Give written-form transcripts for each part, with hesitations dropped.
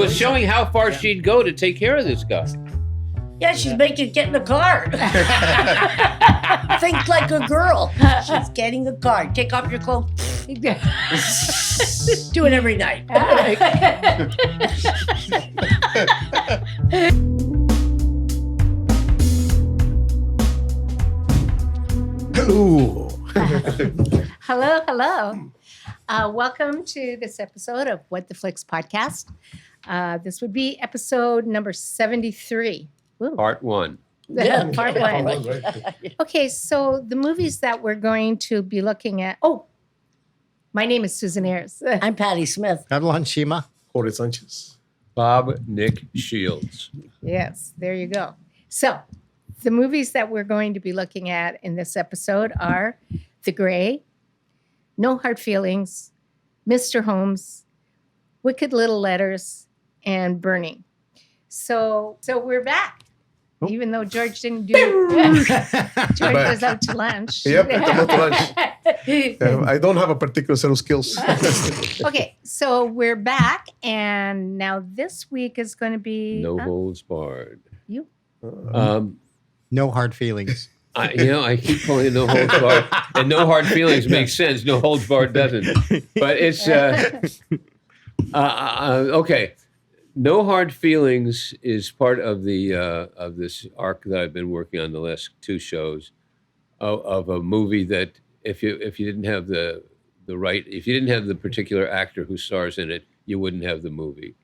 was showing how far she'd go to take care of this guy. Yeah, she's making get in a car. Think like a girl. She's getting a car. Take off your clothes. Do it every night. Hello. Hello. Welcome to this episode of What the Flicks podcast. This would be episode number 73. Ooh. Part one. Yeah. Part one. Okay, so the movies that we're going to be looking at. Oh, my name is Susan Ayers. I'm Patty Smith. Carlon Shima. Jorge Sanchez. Bob Nick Shields. Yes, there you go. So the movies that we're going to be looking at in this episode are The Gray, No Hard Feelings, Mr. Holmes, Wicked Little Letters, and Burning. So we're back. Oh. Even though George didn't do it. George was out to lunch. Yep, I'm out to lunch. I don't have a particular set of skills. Okay, so we're back, and now this week is going to be No holds barred. you. No hard feelings. I keep calling it no holds barred, and no hard feelings makes sense. No holds barred doesn't. But it's okay. No hard feelings is part of the of this arc that I've been working on the last two shows of a movie that if you didn't have the particular actor who stars in it, you wouldn't have the movie.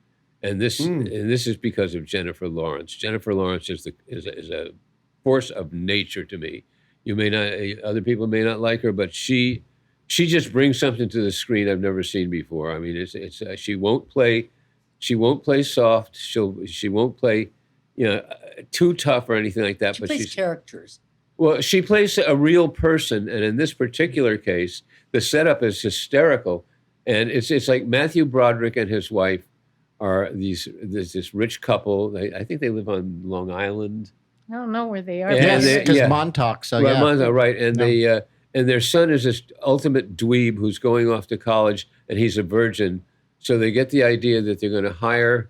And this is because of Jennifer Lawrence. Jennifer Lawrence is a force of nature to me. You may not, other people may not like her, but she just brings something to the screen I've never seen before. I mean, she won't play soft. She won't play, too tough or anything like that. She plays characters. Well, she plays a real person, and in this particular case, the setup is hysterical, and it's like Matthew Broderick and his wife are this rich couple. I think they live on Long Island. I don't know where they are. Yeah. Yes, because Montauk. So Right, yeah. Montauk, right, and and their son is this ultimate dweeb who's going off to college, and he's a virgin. So they get the idea that they're going to hire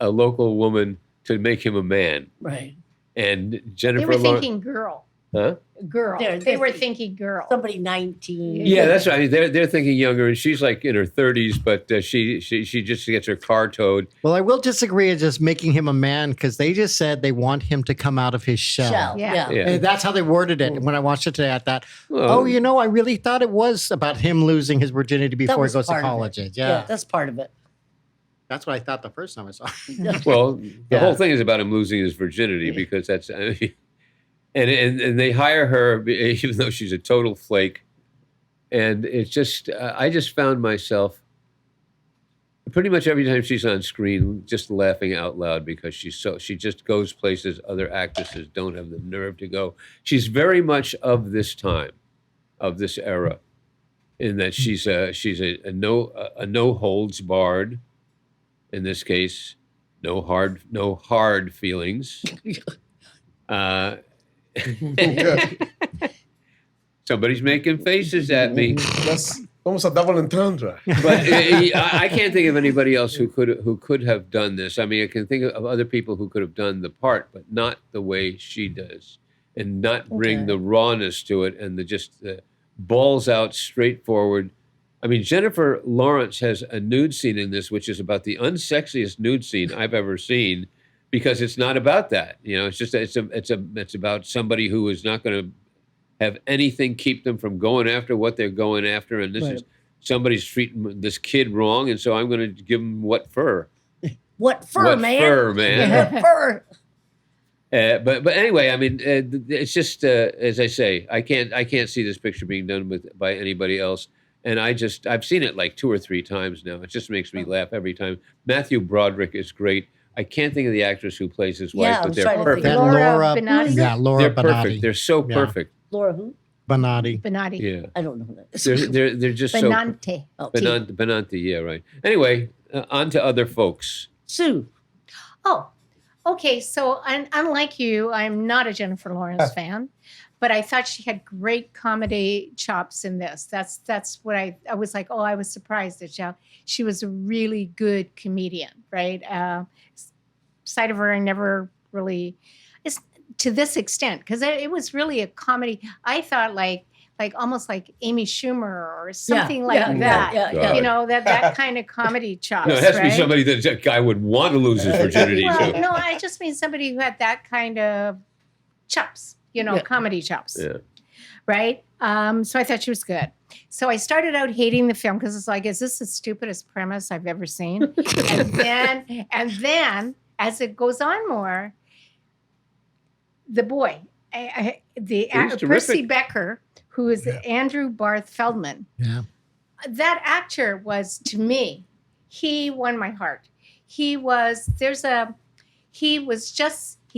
a local woman to make him a man. Right. And They Jennifer were Lawrence. thinking girl. Huh? Girl. They were think- thinking girl. Somebody 19. Yeah, that's right. They're thinking younger, and she's like in her 30s, but she just gets her car towed. Well, I will disagree with just making him a man because they just said they want him to come out of his shell. Yeah. Yeah. And that's how they worded it. And when I watched it today, I thought, Well, I really thought it was about him losing his virginity before he was goes to part of it. college. Yeah, that's part of it. That's what I thought the first time I saw it. Well, the Yeah. whole thing is about him losing his virginity because that's, and they hire her even though she's a total flake, and it's just I just found myself pretty much every time she's on screen just laughing out loud because she just goes places other actresses don't have the nerve to go. She's very much of this time, of this era, in that she's a no holds barred. In this case, no hard feelings. Somebody's making faces at me, That's almost a double entendre. but I can't think of anybody else who could have done this. I mean, I can think of other people who could have done the part, but not the way she does, and not bring the rawness to it and the balls out, straightforward. I mean, Jennifer Lawrence has a nude scene in this, which is about the unsexiest nude scene I've ever seen, because it's not about that. It's just it's about somebody who is not going to have anything keep them from going after what they're going after, and this is somebody's treating this kid wrong, and so I'm going to give him what fur. What fur, man? Fur, man. What fur? But anyway, I mean, it's just as I say, I can't see this picture being done by anybody else. And I've seen it like 2 or 3 times now. It just makes me laugh every time. Matthew Broderick is great. I can't think of the actress who plays his wife, but they're perfect. That Laura Benatti. Yeah, Laura They're Benatti. perfect. They're so Yeah. perfect. Laura who? Benatti. Benatti. Yeah, I don't know who that is. they're just Benante. Oh, so Benanti. Yeah, right. Anyway, on to other folks. Sue. Oh, okay. So unlike you, I'm not a Jennifer Lawrence fan, but I thought she had great comedy chops in this. That's what I was like. Oh, I was surprised that she was a really good comedian, right? Side of her, I never really, it's to this extent, because it was really a comedy. I thought like almost like Amy Schumer or something like that. Yeah. You know, that kind of comedy chops. No, it has to be right? somebody that guy would want to lose his virginity Well, to. no, I just mean somebody who had that kind of chops, comedy chops. Yeah. Right? So I thought she was good. So I started out hating the film because it's like, is this the stupidest premise I've ever seen? and then as it goes on more, the boy, Percy Becker, who is Andrew Barth Feldman. Yeah. That actor was, to me, he won my heart. He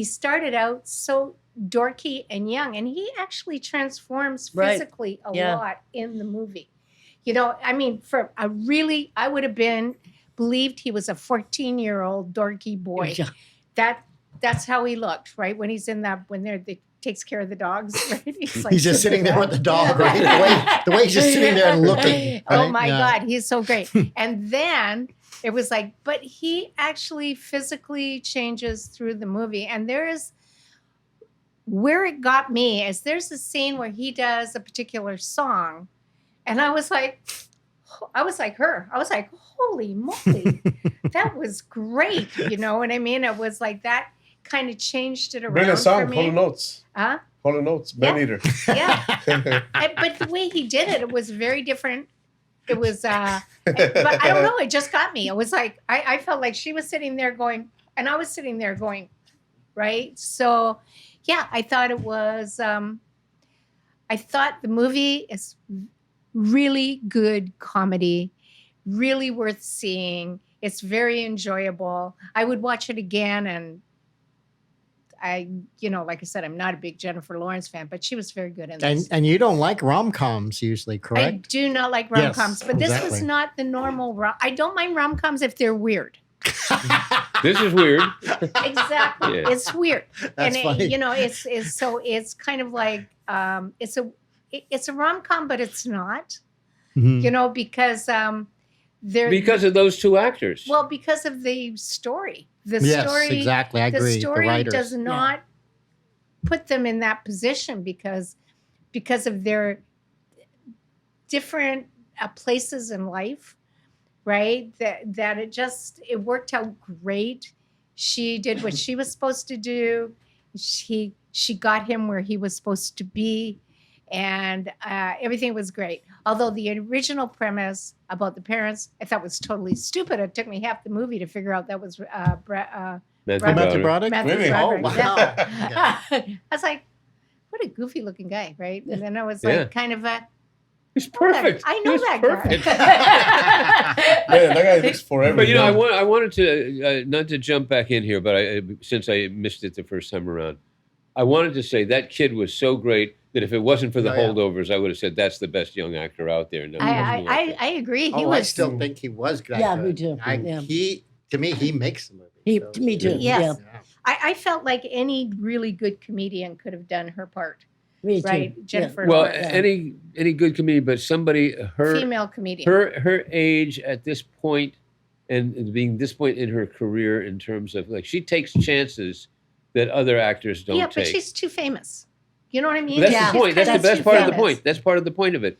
started out so dorky and young, and he actually transforms physically a lot in the movie. I mean, I would have believed he was a 14-year-old dorky boy. Yeah. That's how he looked, right? When he's in when they takes care of the dogs, right? He's just sitting there with the dog, right? The way he's just sitting there and looking. Oh right? my God, he's so great. And then it was like, but he actually physically changes through the movie. And where it got me is there's a scene where he does a particular song. And I was like her. I was like, holy moly, that was great. You know what I mean? It was like that kind of changed it around. Brilliant song, for me. Hall & Oates. Huh? Hall & Oates, Man Eater. Yeah. But the way he did it was very different. It was, but I don't know. It just got me. It was like, I felt like she was sitting there going, and I was sitting there going, right? So, yeah, I thought it was, I thought the movie is really good comedy, really worth seeing. It's very enjoyable. I would watch it again, and like I said, I'm not a big Jennifer Lawrence fan, but she was very good in this. And you don't like rom-coms usually, correct? I do not like rom-coms, but this was exactly. not the normal I don't mind rom-coms if they're weird. This is weird. Exactly. Yeah. It's weird. That's funny. It's kind of like it's a rom-com, but it's not. Mhm. Because Because of those two actors. well, because of the story. The Yes, story exactly. I agree. The story writers. does not put them in that position because of their different places in life, right? That it worked out great. She did what she was supposed to do. She got him where he was supposed to be, and everything was great. Although the original premise about the parents, I thought was totally stupid. It took me half the movie to figure out that was Matthew Broderick? Really? Oh, Broderick. wow. Yeah. I was like, what a goofy looking guy, right? And then I was like, kind of He's perfect. I know He's that perfect. guy. Man, that guy looks forever. But young. I wanted to not to jump back in here, but since I missed it the first time around, I wanted to say that kid was so great that if it wasn't for the holdovers, I would have said that's the best young actor out there. No, I agree. I still think he was good. Yeah, me too. To me, he makes the movie. Me too. Yes. Yeah. I felt like any really good comedian could have done her part. Me too. Right, Jennifer. well, Lawrence. any good comedian, but somebody Female comedian. her age at this point, and being this point in her career in terms of like she takes chances that other actors don't take. But she's too famous. You know what I mean? But that's the point. That's the best part of the famous. point. That's part of the point of it.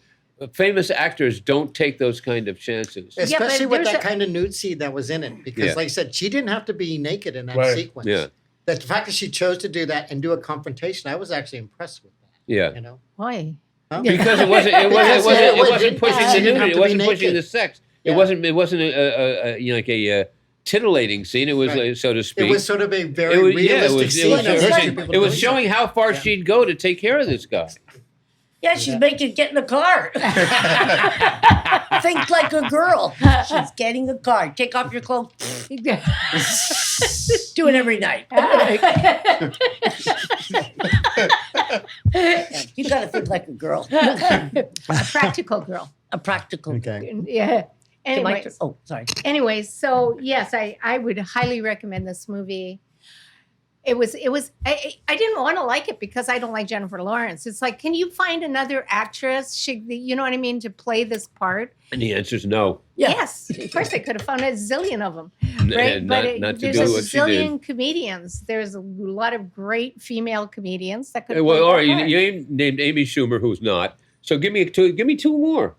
Famous actors don't take those kind of chances. Especially with there's that kind of nude scene that was in it. Because, like I said, she didn't have to be naked in that Right. sequence. Yeah. The fact that she chose to do that and do a confrontation, I was actually impressed with that. Yeah. You know? Why? Huh? Because it wasn't pushing the nudity. It wasn't pushing the sex. It wasn't like a titillating scene. It was so to speak. It was sort of a very realistic scene. It was showing how far she'd go to take care of this guy. Yeah, she's making get in the car. Think like a girl. She's getting a car. Take off your clothes. Do it every night. You gotta think like a girl. A practical girl. A practical. Okay. Yeah. Anyways. Oh, sorry. Anyways, so yes, I would highly recommend this movie. It was. I didn't want to like it because I don't like Jennifer Lawrence. It's like, can you find another actress? You know what I mean, to play this part? And the answer is no. Yeah. Yes, of course they could have found a zillion of them, right? And But not to there's do a what she did. zillion comedians. There's a lot of great female comedians that could. Well, play all that right, part. you named Amy Schumer, who's not. So give me two more.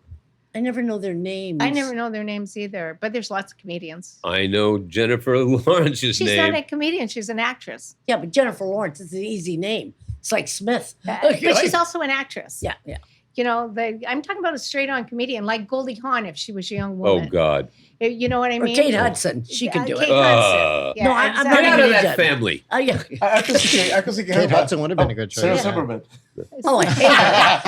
I never know their names. I never know their names either, but there's lots of comedians. I know Jennifer Lawrence's She's name. not a comedian; she's an actress. Yeah, but Jennifer Lawrence is an easy name. It's like Smith. But she's also an actress. Yeah. You know, I'm talking about a straight-on comedian like Goldie Hawn if she was a young Oh woman. God! You know what I Or mean? Kate Hudson. She can do Kate it. Hudson. Yeah, No, I'm exactly. Get not out of gonna that do family. Yeah. I could see Kate her. Hudson would have been a good choice. Sarah Yeah. Silverman. Oh, I hate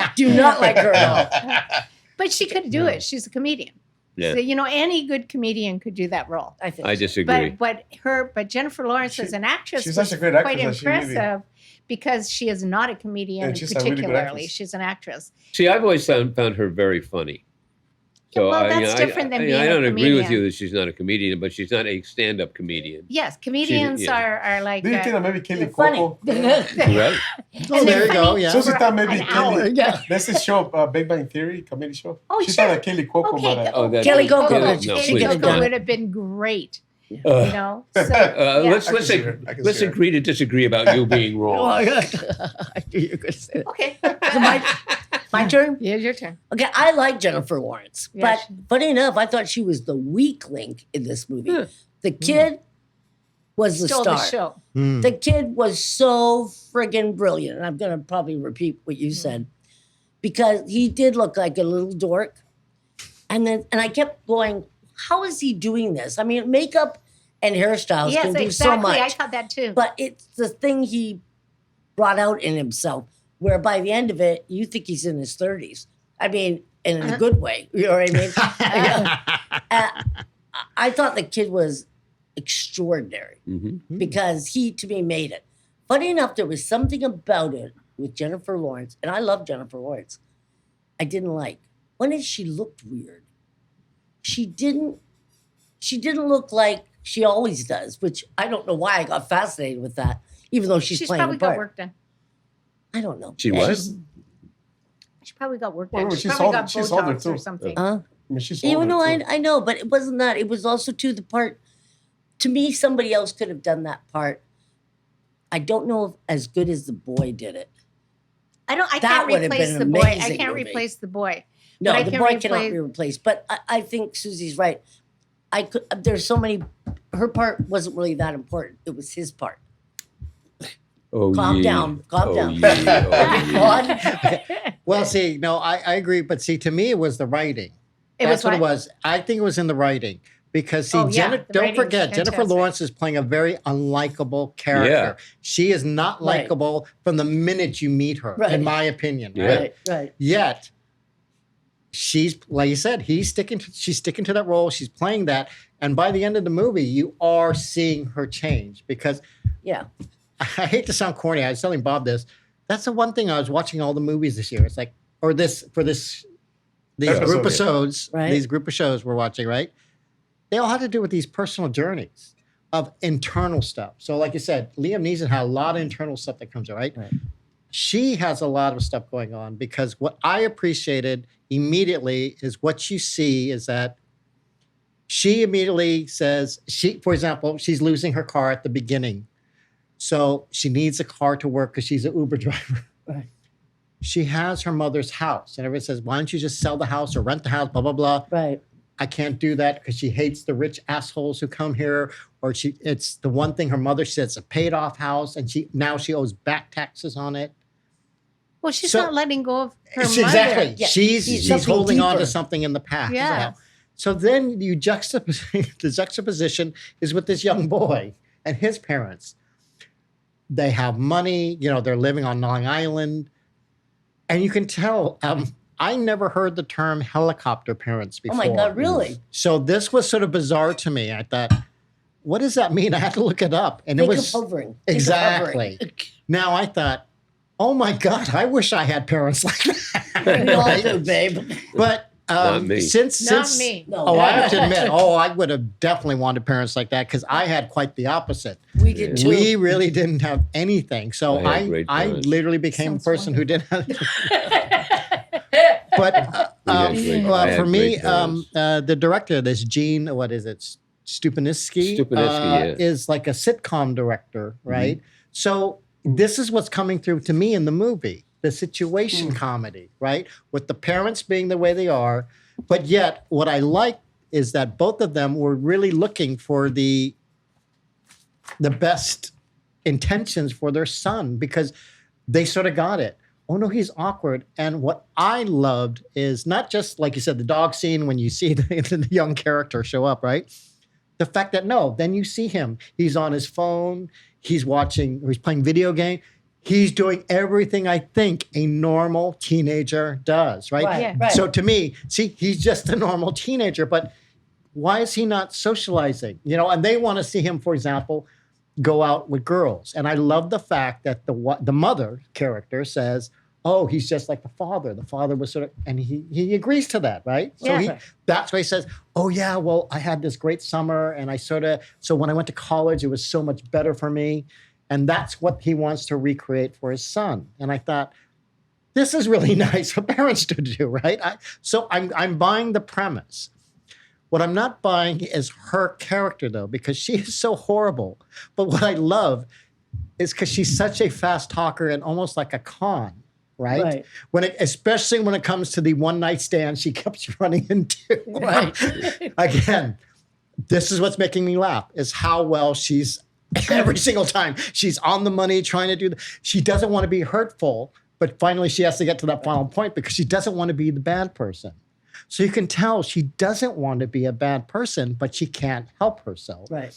her. Do not like her at all. But she could do it. She's a comedian. Yeah. So, you know, any good comedian could do that role. I think. I so. disagree. But Jennifer Lawrence as an actress she's was such a great quite actress, she really- impressive because she is not a comedian And she's a really good particularly. actress. She's an actress. See, I've always found her very funny. Yeah, well, I- that's different than being I a don't agree with comedian. you that she's not a comedian, but she's not a stand-up comedian. Yes, comedians yeah. are like Do you think that maybe Kelly They're funny. Coco? Right? Oh, there you go. Yeah. So Susie thought maybe an hour. Kelly. Yeah. There's this show, Big Bang Theory, comedy show. Oh, She sure. thought that Kelly Coco, Okay, but Oh, that- Kelly Coco, no, she please. could have done it. would have been great. Uh, You know, so, yeah. let's I can see her. I can let's see her. agree to disagree about you being Oh, wrong. I knew you were going to say that. Okay. So my turn? Yeah, your turn. Okay, I like Jennifer Lawrence, Yeah, but funny enough, I thought she was the weak link in this movie. Yeah. The kid was the Stole star. the show. Mm. The kid was so friggin' brilliant. And I'm going to probably repeat what you said because he did look like a little dork. And I kept going, how is he doing this? I mean, makeup and hairstyles Yes, can do exactly. so much. I thought that too. But it's the thing he brought out in himself, where by the end of it, you think he's in his 30s. I mean, in a good way. You know what I mean? I thought the kid was extraordinary Mhm. because he, to me, made it. Funny enough, there was something about it with Jennifer Lawrence, and I love Jennifer Lawrence, I didn't like. One is she looked weird. She didn't look like she always does, which I don't know why I got fascinated with that, even though she's playing probably the part. got work done. I don't know. She was? She probably got work Well, done. she's She probably older- got she's older Botox or too. something. Huh? I mean, she's You older, know, too. I know, but it wasn't that. It was also to the part. To me, somebody else could have done that part. I don't know if as good as the boy did it. I That can't would have replace been the an boy. I amazing can't movie. replace the boy. No, But I the can boy cannot replace- be replaced. But I think Susie's right. I could. There's so many. Her part wasn't really that important. It was his part. Oh, Calm yeah. down. Calm Oh, down. yeah. Oh, yeah. Well, see, no, I agree, but see, to me, it was the writing. It That's was what it what? was. I think it was in the writing because see, Oh, yeah, the don't writing's forget, Jennifer fantastic. Lawrence is playing a very unlikable character. Yeah. She is not Right. likable from the minute you meet her, Right. in my opinion. Yeah. Right? Right. Right. Yet, she's like you said, she's sticking to that role. She's playing that, and by the end of the movie, you are seeing her change because. Yeah. I hate to sound corny. I was telling Bob this. That's the one thing I was watching all the movies this year. It's like, these Episode, group of yeah. shows, Right. these group of shows we're watching, right? They all had to do with these personal journeys of internal stuff. So, like you said, Liam Neeson had a lot of internal stuff that comes out, right? Right. She has a lot of stuff going on because what I appreciated immediately is what you see is that she immediately says, for example, she's losing her car at the beginning. So she needs a car to work because she's an Uber driver. Right. She has her mother's house. And everyone says, why don't you just sell the house or rent the house, blah, blah, blah. Right. I can't do that because she hates the rich assholes who come here. Or it's the one thing her mother said, it's a paid off house. And now she owes back taxes on it. Well, she's So- not letting go of her mother. Exactly. Yeah, She's something holding on deeper. to something in the past. Yeah. So then you the juxtaposition is with this young boy and his parents. They have money, they're living on Long Island. And you can tell, I never heard the term helicopter parents Oh before. my God! Really? So this was sort of bizarre to me. I thought, what does that mean? I had to look it up. And Think it was of hovering. Think of exactly. hovering. Now I thought, oh my God, I wish I had parents like that. We all Right? do, babe. But Not me. Not me. No. Oh, I have to admit, I would have definitely wanted parents like that because I had quite the opposite. We did too. We really didn't have anything. So I had great I parents. literally became Sounds a person who didn't have. But We had great- I had for me, great parents. the director of this, Gene, what is it? Stupaniski, Stupaniski, yeah. is like a sitcom director, right? So this is what's coming through to me in the movie, the situation comedy, right? With the parents being the way they are. But yet, what I like is that both of them were really looking for the best intentions for their son because they sort of got it. Oh no, he's awkward. And what I loved is not just like you said, the dog scene when you see the young character show up, right? The fact that then you see him. He's on his phone. He's playing video game. He's doing everything I think a normal teenager does, right? Right, Yeah. right. So to me, see, he's just a normal teenager, but why is he not socializing? And they want to see him, for example, go out with girls. And I love the fact that the mother character says, oh, he's just like the father. The father was sort of, and he agrees to that, right? Yeah. So that's why he says, oh yeah, well, I had this great summer and so when I went to college, it was so much better for me. And that's what he wants to recreate for his son. And I thought, this is really nice for parents to do, right? So I'm buying the premise. What I'm not buying is her character, though, because she is so horrible. But what I love is because she's such a fast talker and almost like a con, right? Especially when it comes to the one night stand she keeps running into. Right. Again, this is what's making me laugh, is how well she's every single time. She's on the money trying to do she doesn't want to be hurtful, but finally she has to get to that final point because she doesn't want to be the bad person. So you can tell she doesn't want to be a bad person, but she can't help herself. Right.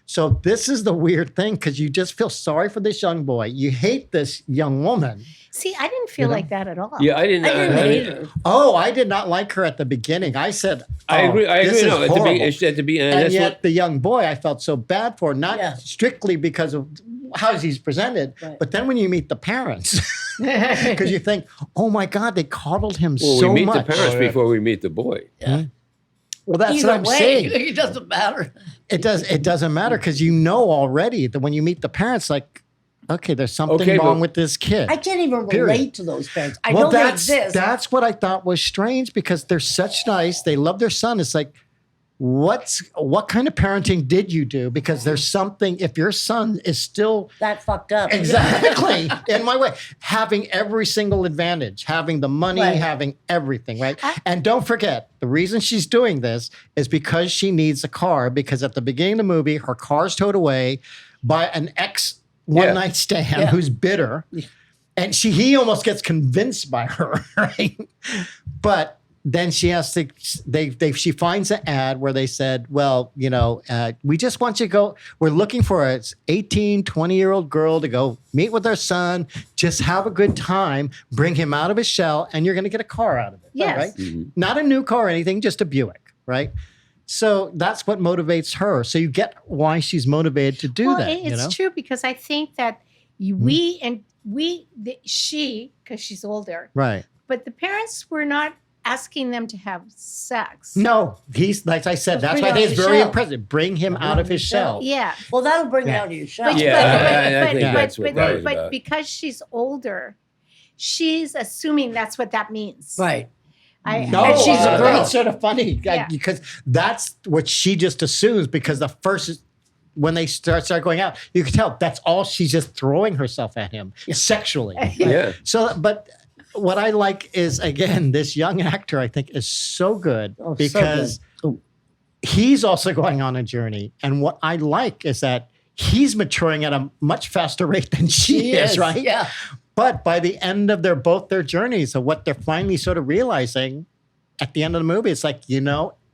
So this is the weird thing because you just feel sorry for this young boy. You hate this young woman. See, I didn't feel like that at all. Yeah, I didn't. I didn't I, hate her. Oh, I did not like her at the beginning. I said, I agree. I this agree. is No, at horrible. the beginning, And that's yet what. the young boy I felt so bad for, not Yeah. strictly because of how he's presented, Right. but then when you meet the parents, because you think, oh my God, they coddled him Well, so we meet much. the parents before we meet the boy. Well, that's Either what I'm way, saying. it doesn't matter. It doesn't matter because you know already that when you meet the parents, like, okay, there's something Okay, wrong but- with this kid. I can't even Period. relate to those parents. I know they exist. That's what I thought was strange because they're such nice. They love their son. It's like, what kind of parenting did you do? Because there's something, if your son is still that fucked up. exactly in my way, having every single advantage, having the money, Right. having everything, right? And don't forget, the reason she's doing this is because she needs a car because at the beginning of the movie, her car's towed away by an ex one night stand who's bitter. And he almost gets convinced by her, right? But then she has to, she finds an ad where they said, well, we just want you to go, we're looking for an 18, 20-year-old girl to go meet with our son, just have a good time, bring him out of his shell, and you're going to get a car out of it. Yes. Right? Mm-hmm. Not a new car or anything, just a Buick, right? So that's what motivates her. So you get why she's motivated to do that. It's true because I think that she, because she's older, Right. but the parents were not asking them to have sex. No, he's, like I said, that's bring why out it's his very shell. impressive. Bring him out of his shell. Yeah. Well, that'll bring Yeah. it out of your shell. But, Yeah, I think but, that's but, what that was but about. because she's older, she's assuming that's what that means. Right. No, and she's a girl. that's sort of funny Yeah. because that's what she just assumes because the first, when they start going out, you can tell that's all she's just throwing herself at him sexually. Yeah. So, but what I like is, again, this young actor, I think, is so good Oh, so because good. he's also going on a journey. And what I like is that he's maturing at a much faster rate than she is, right? Yeah. But by the end of their journeys of what they're finally sort of realizing at the end of the movie, it's like,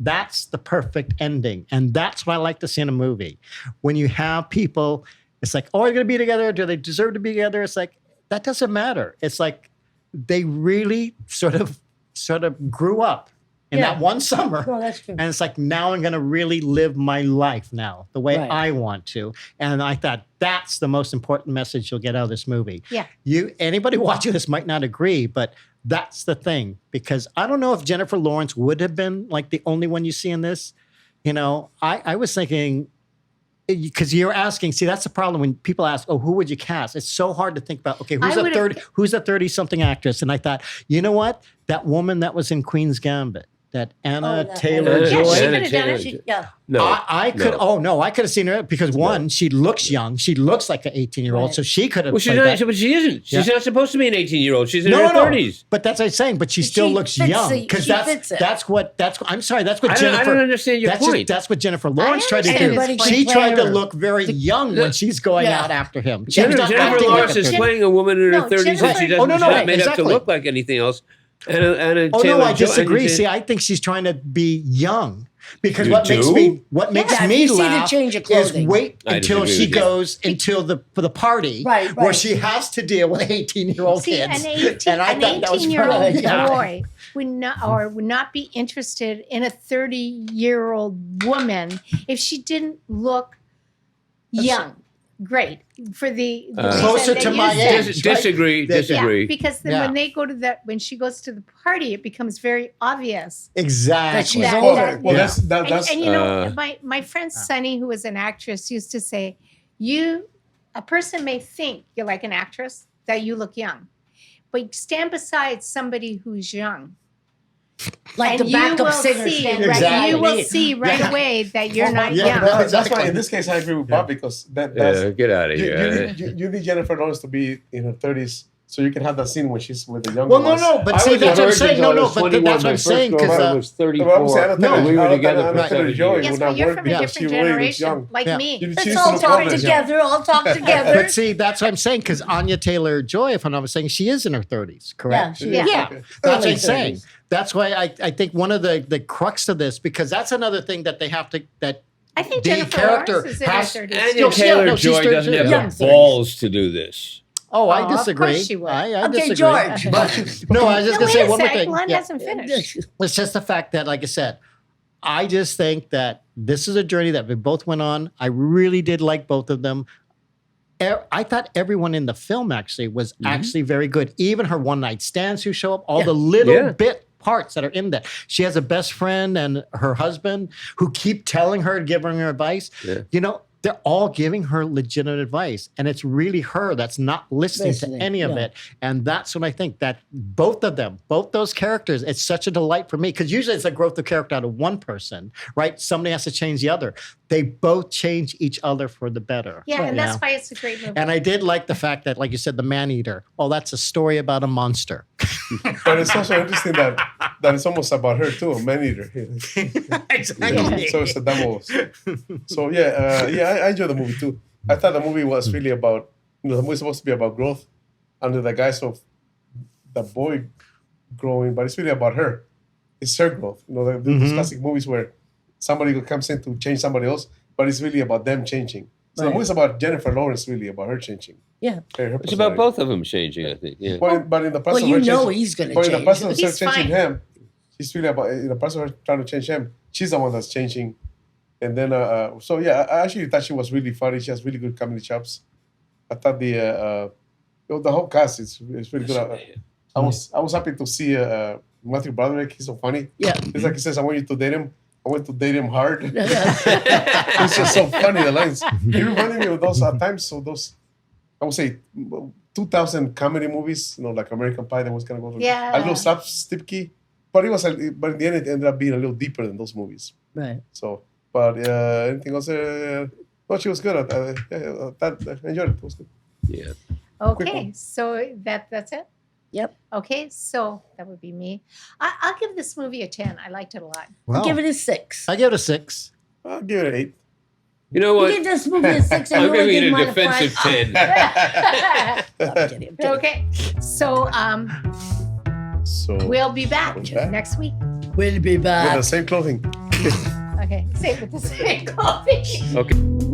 that's the perfect ending. And that's what I like to see in a movie. When you have people, it's like, oh, are they going to be together? Do they deserve to be together? It's like, that doesn't matter. It's like they really sort of grew up in that one summer. No, that's true. And it's like, now I'm going to really live my life now the way Right. I want to. And I thought that's the most important message you'll get out of this movie. Yeah. Anybody watching this might not agree, but that's the thing. Because I don't know if Jennifer Lawrence would have been like the only one you see in this. You know, I was thinking, because you're asking, see, that's the problem when people ask, oh, who would you cast? It's so hard to think about, okay, who's a 30-something actress? And I thought, you know what? That woman that was in Queen's Gambit, that Anna that Taylor-Joy. Yeah, she Anna could have done it. Taylor- Yeah. No, I could. no. Oh no, I could have seen her because one, she looks young. She looks like an 18-year-old, Right. so she could have. Well, she's played not, that. but she isn't. She's Yeah. not supposed to be an 18-year-old. She's in No, her no, 30s. But that's what I'm saying. But she still She looks fits young it. because She fits it. I'm sorry. That's what I Jennifer. don't understand your point. That's what Jennifer Lawrence tried to understand do. his point. She tried to Player. look very young when she's going Yeah. out after him. She's not Jennifer acting like Lawrence a is 30. playing a woman in her No, 30s, and Jennifer- she doesn't. Oh, no, she's not made up to exactly. look like anything else. And Oh Taylor no, I Jo- disagree. and- See, I think she's trying to be young. Because You what makes do? me Yeah, me you see the laugh change of is clothing. wait I until disagree she with you. goes for the party Right, where right. she has to deal with 18-year-old See, kids. an 18, And I an thought that was 18-year-old funny. Yeah. boy would not be interested in a 30-year-old woman if she didn't look young. Great for the reason Closer that to you my said. age. Disagree. Yeah. Disagree. Yeah, because then Yeah. when they go to when she goes to the party, it becomes very obvious. Exactly. That she's That- older. that- Well, Yeah. that's And you know, Uh, my friend Sunny, who was an actress, used to say, a person may think you're like an actress, that you look young, but stand beside somebody who's young. Like and the backup you will singer. see, standing right, Exactly. you will behind me. see right Yeah. away that you're not Yeah. young. No, that's exactly. why in this case I agree with Bob because that's Yeah, get out of you, here. you need Jennifer Lawrence to be in her 30s so you can have that scene when she's with the younger Well, no, ones. no, but I see, was a that's what I'm virgin saying. till I No, was but 21. that's what My I'm first saying girlfriend because was Well, 34. I'm saying, No, we were together for Anna 7 Taylor-Joy years. Yes, would but not you're work from a because different she really looks generation, young. like Yeah. me. She Let's used to all look talk older. together. All talk together. But see, that's what I'm saying because Anya Taylor-Joy, if I'm not mistaken, she is in her 30s, correct? Yeah, she is. Yeah. Okay. That's what Early I'm saying. 30s. That's why I think one of the crux of this, because that's another thing that they have to, that I think the Jennifer character Lawrence is in her has- 30s. Anya No, she's Taylor-Joy doesn't have Young the 30s. balls to do this. Oh, Oh, I of course disagree. she would. I Okay, disagree. George. But, no, I was just No, going to say wait a one more sec. thing. Glenn Yeah. hasn't finished. It's just the fact that, like I said, I just think that this is a journey that we both went on. I really did like both of them. I thought everyone in the film actually was actually very good. Even her one-night stands who show up, all the little Yeah. bit parts that are in that. She has a best friend and her husband who keep telling her, giving her advice. Yeah. You know, they're all giving her legitimate advice. And it's really her that's not listening to any of yeah. it. And that's what I think that both of them, both those characters, it's such a delight for me because usually it's a growth of character out of one person, right? Somebody has to change the other. They both change each other for the better. Yeah, and you that's know? why it's a great movie. And I did like the fact that, like you said, the man-eater. Oh, that's a story about a monster. But it's also interesting that it's almost about her too, a man eater. Exactly. So it's a double. So I enjoyed the movie too. I thought the movie was really about, the movie's supposed to be about growth under the guise of the boy growing, but it's really about her. It's her growth. Those classic movies where somebody comes in to change somebody else, but it's really about them changing. So the movie's about Jennifer Lawrence, really about her changing. Yeah. Her It's about personality. both of them changing, I think. Yeah. But in the process Well, you of her know changing, he's going to but in the change. process of her He's changing fine. him, she's really about in the process of her trying to change him. She's the one that's changing, and then I actually thought she was really funny. She has really good comedy chops. I thought the whole cast is really good. I was happy to see Matthew Broderick. He's so funny. Yeah. It's like he says, "I want you to date him. I want to date him hard." It's just so funny, the lines. He reminded me of those times. So those, I would say, 2000 comedy movies. Like American Pie. That was kind of going Yeah. a little slapsticky, but but in the end, it ended up being a little deeper than those movies. Right. So, but anything else? No, she was good. I enjoyed it. It was good. Yeah. Okay, so that's it? Yep. Okay, so that would be me. I'll give this movie a 10. I liked it a lot. Wow. Give it a 6. I give it a 6. I'll give it an 8. You know You what? give this movie a 6 and I'm you only giving give it a mine a defensive 5. 10. I'm kidding, I'm kidding. Okay, so So we'll be back We'll be back. next week. We'll be with back. the same clothing. Okay, say it with the same coffee. Okay.